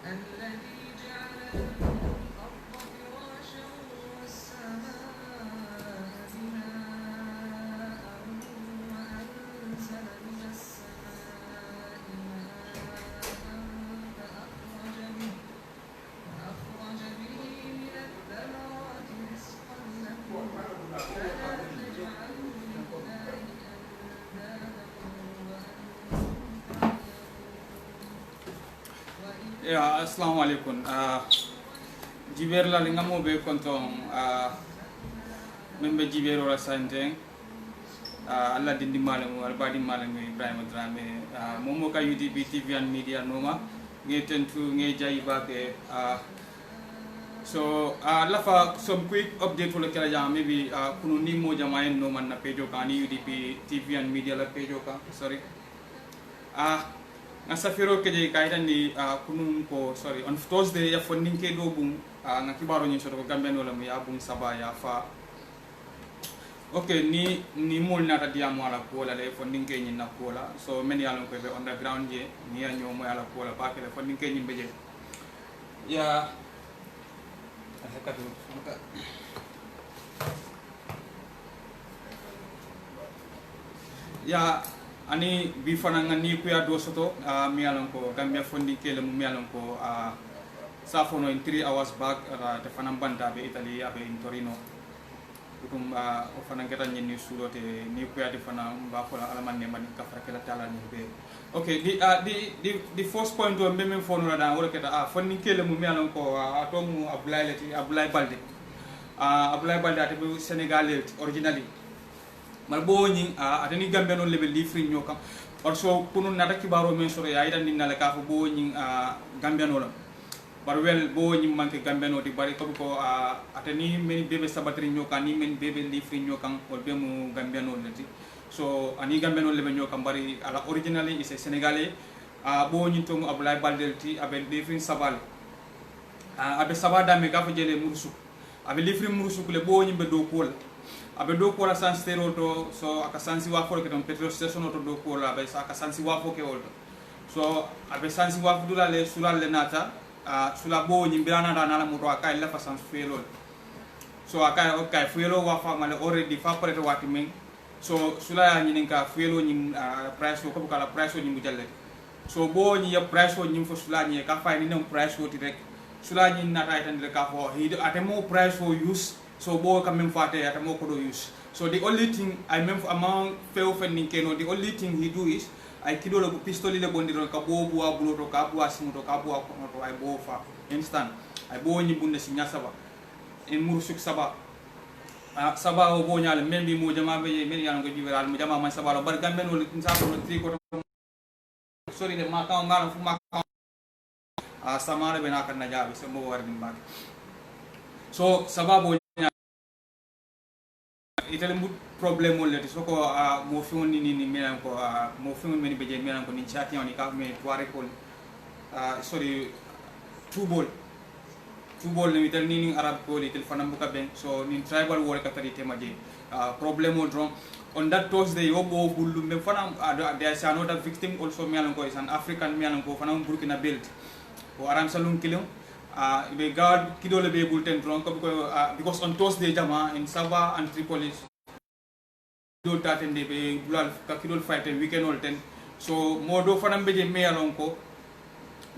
الذي جعل لكم الأرض فراشا والسماء بناء وأنزل من السماء ماء فأخرج به من الثمرات رزقا لكم فلا تجعلوا لله أندادا وأنتم تعلمون. Ya, assalamualaikum. Jiber la linga mo be konton membe jibero la sante alla dindi malam wal badi malam Ibrahim Drame momo ka UDP TV and media noma nge tentu nge jayi bake so lafa some quick update wala kala jam maybe kunu ni mo jamaen no man na pejo ka ni UDP TV and media la pejo ka sorry nga safiro ke je kaitan ni kunun ko sorry on Thursday ya funding ke do bum nga kibaro ni soto ko gamben wala mo ya bum saba ya fa okay ni mol na ta diamo ala ko la le funding ke ni na ko la so men ya lon ko be underground je ni ya nyomo ala ko la ba ke le funding ke ni beje ya ya ani bi fananga ni ku ya do soto mi alon ko gambia fondi kele mu mi alon ko sa fono in 3 hours back te fanam banda be italy abe in torino utum o fananga tan ni sulote ni ku ya de fanam ba fola alaman ne man ka fara kala tala ni be okay the first point o memem fono la da wala keta fondi kele mu mi alon ko to mu abulay balde ate be senegalais originally malbo ni atani gambe non level li free ñokam or so kunu nata kibaro men soro ya idan dinna la ka fo bo ni gambe non bar wel bo ni manke gambe no di bari ko atani men bebe sabatri ñokam ni men bebe li free ñokam or be mu gambe non lati so ani gambe non level ñokam bari ala originally is senegalais bo ni to mu abulay baldelti abe li free sabal abe sabada me ka fo jele murusu abe li free murusu le bo ni be do ko abe do ko la sans stero to so aka sansi wafo ke don petrol station to do ko la be aka sansi wafo ke wolto so abe sansi wafo dula le sulal le nata sula bo nyi birana da na moto aka la fa sans fuelo so aka okay fuelo wafa male already fa pare to wati men so sula ya nyi ka fuelo nyi price ko kala price nyi mujalle so bo nyi ya price nyi fo sula nyi ka fa ni no price ko direct sula nyi nata tan le ka fo hido atemo price for use so bo kam mem fate ata moko do use so the only thing I mem among feo fending keno the only thing he do is I kido le pistoli le bondiro ka bo bo abulo to ka bo asimu to ka bo ko to ay bo fa instant ay bo ni bunde si nyasaba en mursuk saba saba o bo nyal membi mo jama be men yan ko jiberal mo jama man saba lo bar gambe no saba no tri ko sorry de ma ka ngala fu ma samara be na kan na jabi so mo war din ba so saba bo itale mu problème wol lati soko mo fiwoni ni melan ko mo fiwoni meni beje melan ko ni chati on ka me toare ko sorry two ball ni ital ni arab ko li telephone bu ka ben so ni tribal wol ka tari tema je problème o dron on that Thursday yo bo bullu me fana there is another victim also melan ko is an african melan ko fana burkina belt o aram salum kilum be guard kidole be bulten dron ko because on Thursday jama in Sava and Tripoli do tatende be bulal ka kidol fight weekend all ten so modo fanam beje me alon ko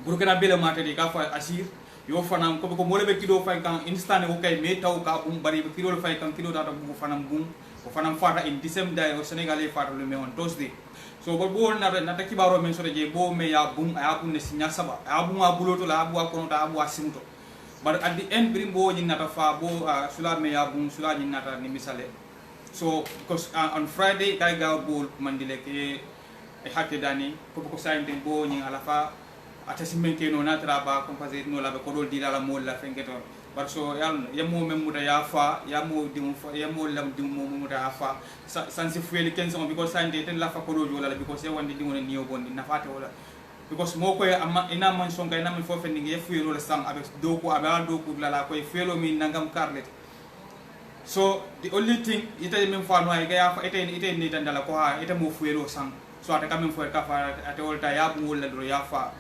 burkina bele materi ka fa asir yo fanam ko mole be kido fay kan instant ko kay me taw ka bum bari be kidol fay kan kido tata bu fanam bum ko fanam fata in December o Senegalais fata le me on Thursday so bo na ta kibaro men so je bo me ya bum ne sinya saba ya bum abulo to la abu akono ta abu asimuto but at the end brim bo ni nata fa bo sula me ya bum sula ni nata ni misale so because on Friday kay ga bo mandile ke e hakke dani ko sayde bo ni ala fa atasimen ke no natra ba composé no la ko dol di la mo la fengeto barso yalla yamo memuda ya fa yamo dim fa yamo lam dim mo muda fa sansi fueli kenso because sande ten la fa ko do jola because e wande dimone niyo bondi na fate wala because mo ko amma ina man songa ina man fofe ningi e fuelo le sang avec do ko aba do ko la ko e fuelo mi nangam karlet so the only thing ita men fa no ay ga fa ite ni tan dala ko ha ite mo fuelo sang so ata kam fo ka fa ate wolta ya bu wala do ya fa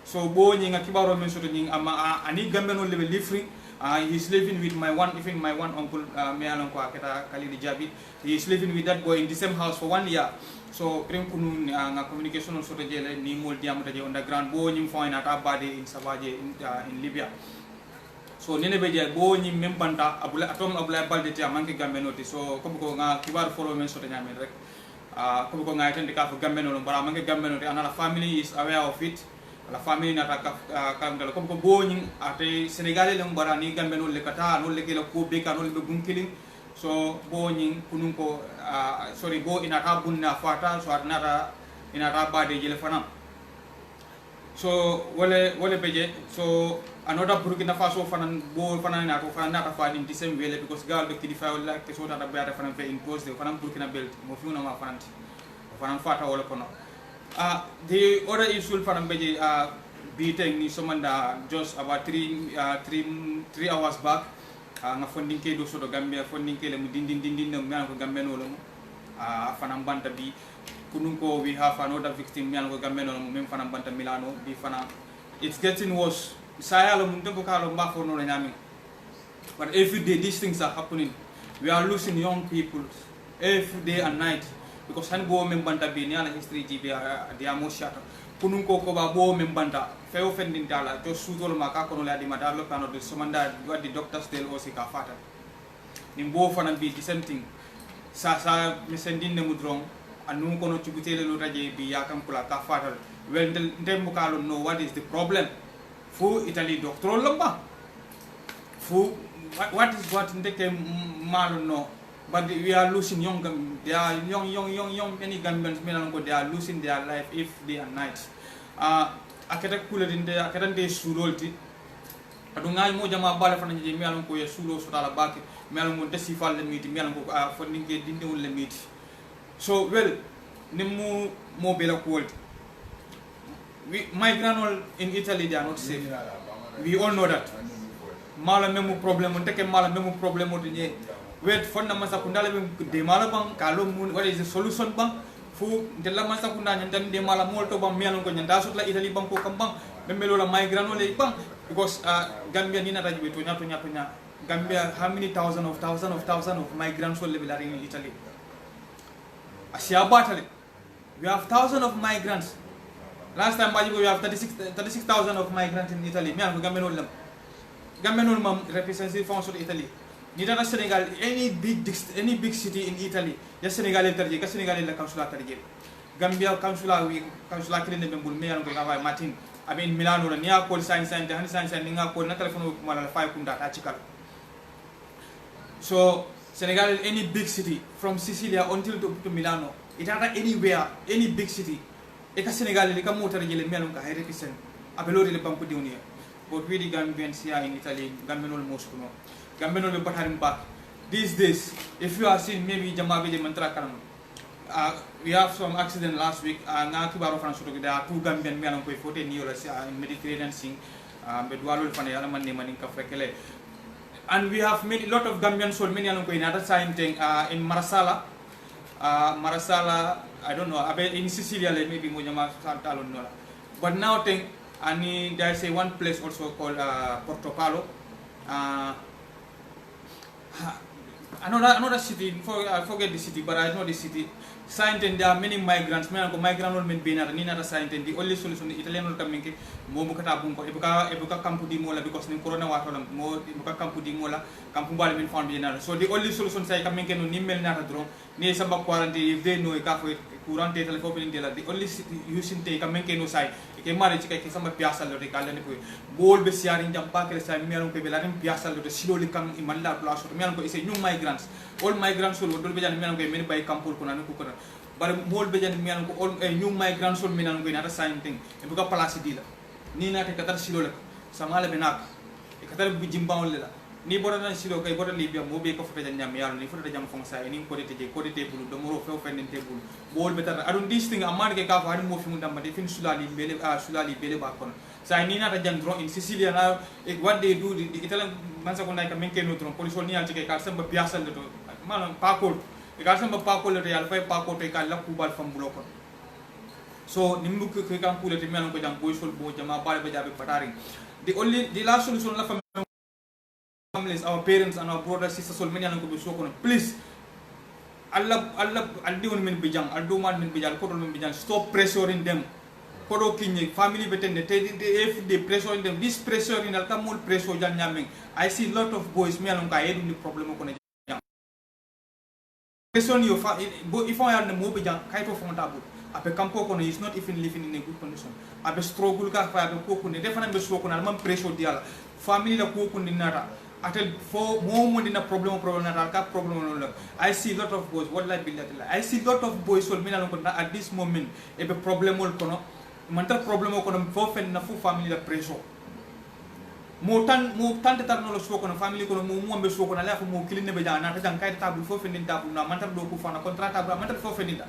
so bo ñi nga kibaro men soto ñi ama ani gambe non lebe lifri he's living with my one uncle me alon ko aketa Kalidi Jabi. He's living with that boy in the same house for 1 year. So prem kunu nga communication on soto jele ni mol diamu taje underground bo ñim fo ina ta bade in Savaje in Libya. So nene beje bo ñim membanta abula balde ti amanke gambe noti. So ko nga kibar follow men soto ñamen rek ko nga tende ka fo gambe no bara amanke gambe noti anala family is aware of it. La famille nata kamdala comme ko boñi ate sénégalais le mbara ni gambe no le kata no le kila ko be ka no le bunkilin so boñi kunun ko sorry bo inata bunna fata so nata inata bade jele fana so wole beje so another Burkina Faso fanan bo fanan nata fa in disem wele because gal be kidi fa wala ke so tata be ata fanan fe impose de fanan Burkina belt mo fiuna ma fanan fata wala kono the other issue for Nambeji beating ni somanda just about 3 hours back nga funding ke do so do Gambia funding ke le mu dindin no mi ko Gambia no lo fanam banta bi kunun ko we have another victim mi ko Gambia no mem fanam banta Milano bi fana it's getting worse saya lo mun ko kalo mba fo no la nyami but every day these things are happening we are losing young people every day and night because han bo men banta bi ni ala history ji bi dia mo shata kunun ko ba bo men banta feo fendin dala to sudol ma ka kono la di madalo pano de somanda wadi doctors del osi ka fata ni bo fana bi the same thing sa mi sendin ne mudron anu kono cibutele lo raje bi yakam kula ka fata well ndem mo kalo no what is the problem fu Italy doctor lamba fu what is what ndeke malo no. But we are losing young, they are young many Gambians, they are losing their life if day and night. Akata kula dinde, akata de sulolti. Adungai mo jama bala fana je mi alon ko ya sulo so tala baki, mi alon mo desi fal le miti, mi alon ko funding ke dinde wol le miti. So well, nimu mo bela quality. Migrants in Italy they are not safe. We all know that. Mala memu problem, take mala memu problem odinye. Wait for na masa kundala de mala bang kalau mun what is the solution bang fu della masa kundanya dan de mala molto bang mialon ko nyanda sutla Italy bang ko kambang memelo la migrant ole bang because Gambia ni na rajibe to nya Gambia how many thousands of migrants will live in Italy asia batale we have thousands of migrants last time we have 36,000 of migrants in Italy mian ko Gambia no mam representative from Italy ni dana Senegal any big city in Italy ya Senegal terje ka Senegal la consulat terje Gambia consulat kene be mbul me ko ga Martin aben Milano la niya ko sign ni nga ko na telephone ko mala fay kunda ta cikal so Senegal any big city from Sicilia until to Milano it ada anywhere any big city e ka Senegal le ka motor je le melon ka represent abelori le banko diwni but we the Gambians here in Italy Gambian most no Gambian will be batting back. These days, if you are seeing maybe Jamabe Mantra Kanam, we have some accident last week. There are 2 Gambian men who 14 years in Mediterranean Sea, and we have made a lot of Gambian soul, many in other side thing in Marasala, I don't know, in Sicilia, maybe Mujama Saltalon. But now think, and there's one place also called Portopalo. Another city, I forget the city, but I know the city. Science and there are many migrants. Migrant will mean being at science and the only solution the Italian will come in Momukata Bunko, Ebuka Campu di Mola because in Corona water more Ebuka Campu di Mola, Campubal been found in. So the only solution I can make no Nimel Natadro, near some quarantine if they know a cafe, Curante telephone in the only using take a make no side. It can manage to some piazza logical and Bol Bessiar in Jampak, Milan Pebelarin Piazza, the slowly come in Manda Plus, Milanco is a new migrants. All migrants will be made by Campur Kunana. But more bejan Milanco, all new migrants will mean another sign thing. A book of Palacidilla. Nina Catar Silok, Samala Benak, a Catar Bijimbaula. Nibora and Silok, I got a Libya, Mobe of Yamian, for the Jam Fonsa, any quality table, the more offending table. Ball better. I don't this thing, a man get off, I don't move him down, but if in Sulali, Bele Bacon. So I need not a jam draw in Sicilia now. What they do, the Italian Mansacon like a Menkeno, Polisonia, take a castle, but Piazza, man, Parkour. The Garson of Parkour, the Alpha Parkour, take a Lakubal from Bulokon. so nimbu ko kan pulete mi anon ko jam boy sol bo jama bale be jabe patari the last solution la families, our parents and our brothers sisters sol men anon ko be so kono please Allah aldi won men bijang aldo man men bijal ko don men bijal stop pressuring them kodo kinye family betende if they pressuring them this pressure in alka mul pressure jan nyameng I see lot of boys me alon ka edu ni problem ko ne jam pressure yo fa if I am mo bijang kay to fon tabu ape kampo kono is not even living in a good condition ape struggle ka fa ape ko ko ne defana be so ko na man pressure diala family la ko ko ni nata atel fo mo dina problem na ka problem no I see lot of boys what like billahi I see lot of boys sol minal ko at this moment e be problem ol kono mental problem ko no fo fen na fu family la pressure mo tante tar no lo so kono family ko mo be so kono la ko mo kiline be jana ta jang kay table fo fen din table na mental do ko fa na contrat table mental fo fen din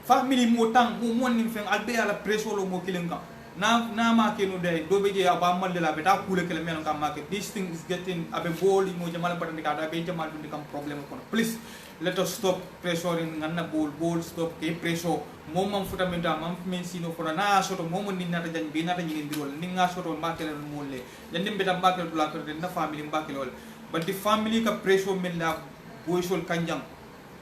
family mo tang mo nim fen albe ala pressure lo mo kilen ka na ma ke no day do be je aba mal la beta kule kele men kam ma ke this thing is getting abe ball mo jamal patandi ka da be jamal du kam problem ko please let us stop pressuring nganna ball stop ke pressure mo mam fundamental mam men sino fona na soto mo mo ninna ta jan be na ta nyini ndirol ninga soto mbakele mo le jandem beta mbakele dula ko na family mbakele wol but the family ka pressure men la boysol kanjam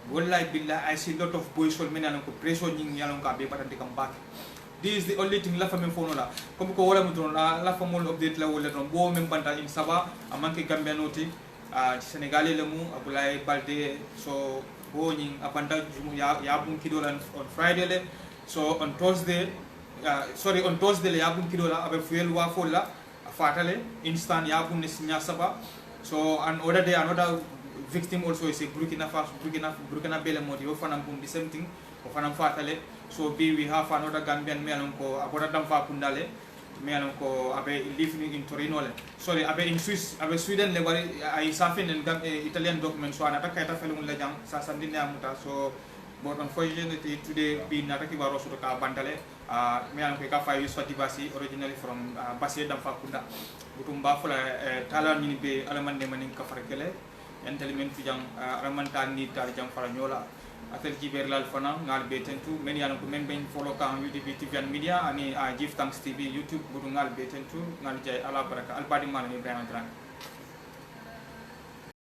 wallahi billahi I see lot of boysol men anan ko pressure nying yalon ka be patandi kam mbake. This is the only thing la femme fono la comme ko wala mutron la femme update la wala don bo même banta in saba amanke gambia noti senegalais le mu abulay balde so bo nyin abanta ya bun kidola on Friday le so on Thursday on Thursday le ya bun kidola abe fuel wa folla fatale instant ya bun sinya saba so another day another victim also is a Burkina Bele moti o fanam bun the same thing o fanam fatale so we have another Gambian me alon ko aboda dam fa kundale me alon ko abe living in Torino le sorry abe in Swiss abe Sweden le bari ay safin en Italian document so anata kayta felum la jam sa sandine amuta so but unfortunately today be nataki baro so ka bandale me alon ko ka fa use fatibasi originally from Basse dam fa kunda butum ba fula tala ni be alaman de manin ka farkele entelimen fi jang alaman tan ni tar jam fara nyola atel jiber lal fana ngal betentu men yalan ko men ben follow ka UDP TV and media ani Give Thanks TV YouTube budu ngal betentu ngal jay ala baraka al badi man Ibrahima Dran